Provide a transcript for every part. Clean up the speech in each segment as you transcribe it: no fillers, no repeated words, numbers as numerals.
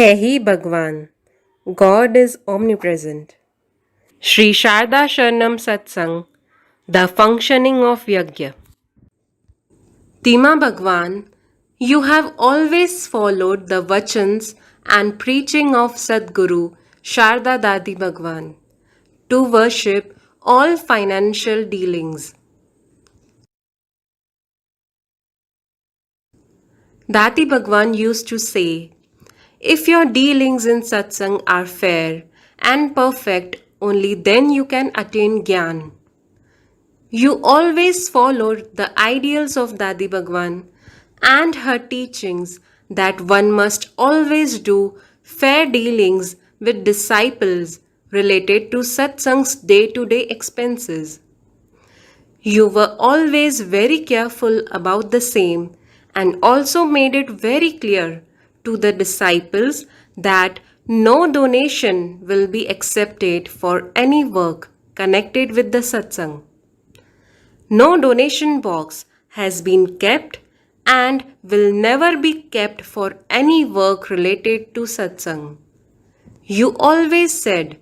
Hey Bhagwan, God is omnipresent. Sri Sharda Sharanam Satsang, the functioning of Yajna. Tima Bhagwan, you have always followed the vachans and preaching of Sadguru Sharda Dadi Bhagwan to worship all financial dealings. Dati Bhagwan used to say, if your dealings in satsang are fair and perfect, only then you can attain Gyan. You always followed the ideals of Dadi Bhagwan and her teachings that one must always do fair dealings with disciples related to satsang's day-to-day expenses. You were always very careful about the same and also made it very clear to the disciples that no donation will be accepted for any work connected with the satsang. No donation box has been kept and will never be kept for any work related to satsang. You always said,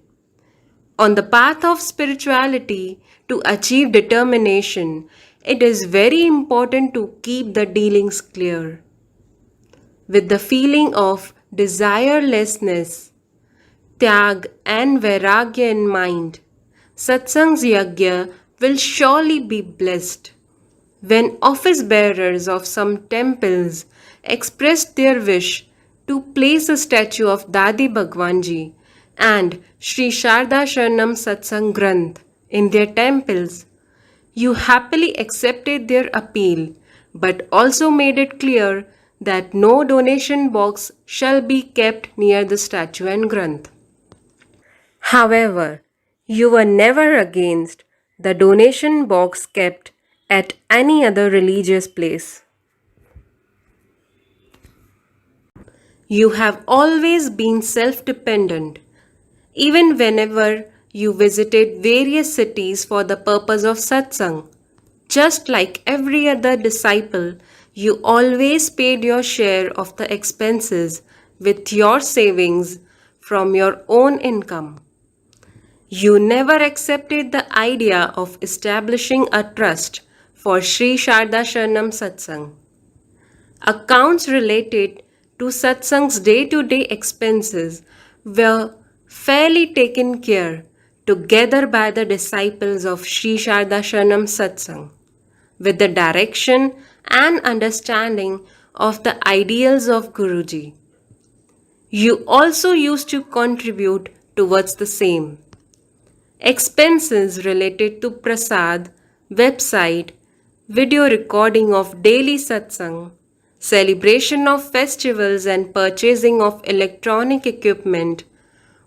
on the path of spirituality, to achieve determination, it is very important to keep the dealings clear. With the feeling of desirelessness, tyag and vairagya in mind, satsang's yajna will surely be blessed. When office bearers of some temples expressed their wish to place a statue of Dadi Bhagwanji and Sri Sharda Sharanam Satsang Granth in their temples, you happily accepted their appeal but also made it clear that no donation box shall be kept near the statue and Granth. However, you were never against the donation box kept at any other religious place. You have always been self dependent, even whenever you visited various cities for the purpose of satsang. Just like every other disciple, you always paid your share of the expenses with your savings from your own income. You never accepted the idea of establishing a trust for Sri Sharda Sharanam Satsang. Accounts related to satsang's day-to-day expenses were fairly taken care together by the disciples of Sri Sharda Sharanam Satsang with the direction and understanding of the ideals of Guruji. You also used to contribute towards the same. Expenses related to prasad, website, video recording of daily satsang, celebration of festivals and purchasing of electronic equipment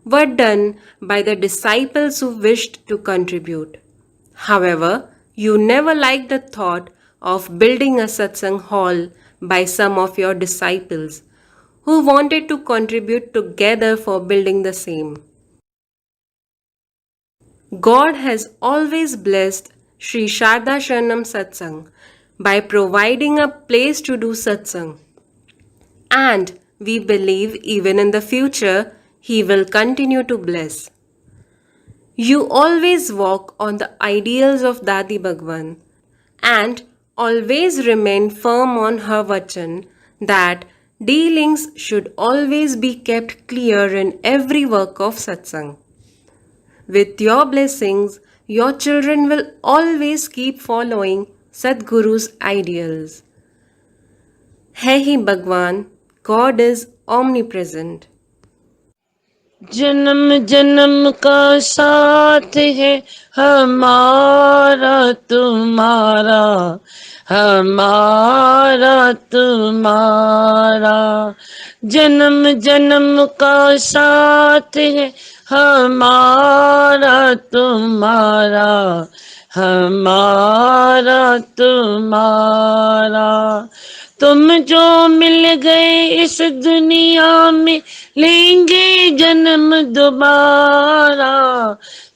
were done by the disciples who wished to contribute. However, you never liked the thought of building a satsang hall by some of your disciples who wanted to contribute together for building the same. God has always blessed Sri Sharda Sharanam Satsang by providing a place to do satsang. And we believe even in the future, He will continue to bless. You always walk on the ideals of Dadi Bhagwan and always remain firm on her vachan that dealings should always be kept clear in every work of satsang. With your blessings, your children will always keep following Sadguru's ideals. Hey Bhagwan, God is omnipresent. जन्म जन्म का साथ है हमारा तुम्हारा, हमारा तुम्हारा। जन्म जन्म का साथ है हमारा तुम्हारा, हमारा तुम्हारा। तुम जो मिल गए इस दुनिया में लेंगे जन्म दोबारा।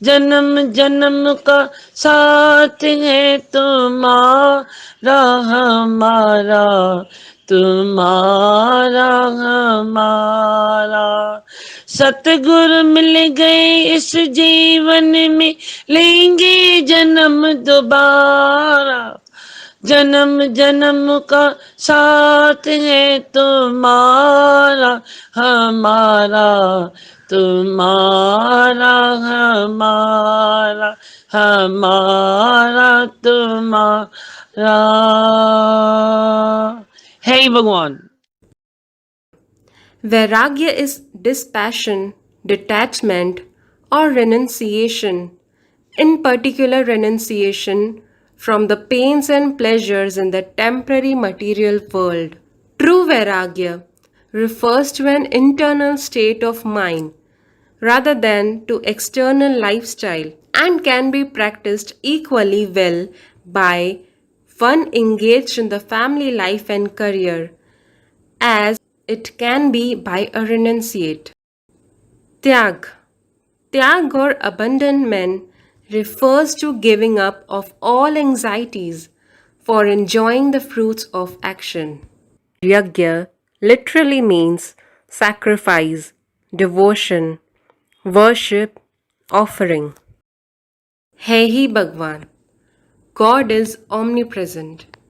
जन्म जन्म का साथ है तुम्हारा हमारा, तुम्हारा हमारा। सतगुरु मिल गए इस जीवन में, लेंगे जन्म दोबारा। जन्म जन्म का साथ है तुम्हारा हमारा, तुम्हारा हमारा, हमारा तुम्हारा। हे भगवान। Vairagya is dispassion, detachment, or renunciation, in particular, renunciation from the pains and pleasures in the temporary material world. True Vairagya refers to an internal state of mind rather than to external lifestyle and can be practiced equally well by one engaged in the family life and career as it can be by a renunciate. Tyag. Tyag or abandonment refers to giving up of all anxieties for enjoying the fruits of action. Yajna literally means sacrifice, devotion, worship, offering. Hai hi Bhagwan. God is omnipresent.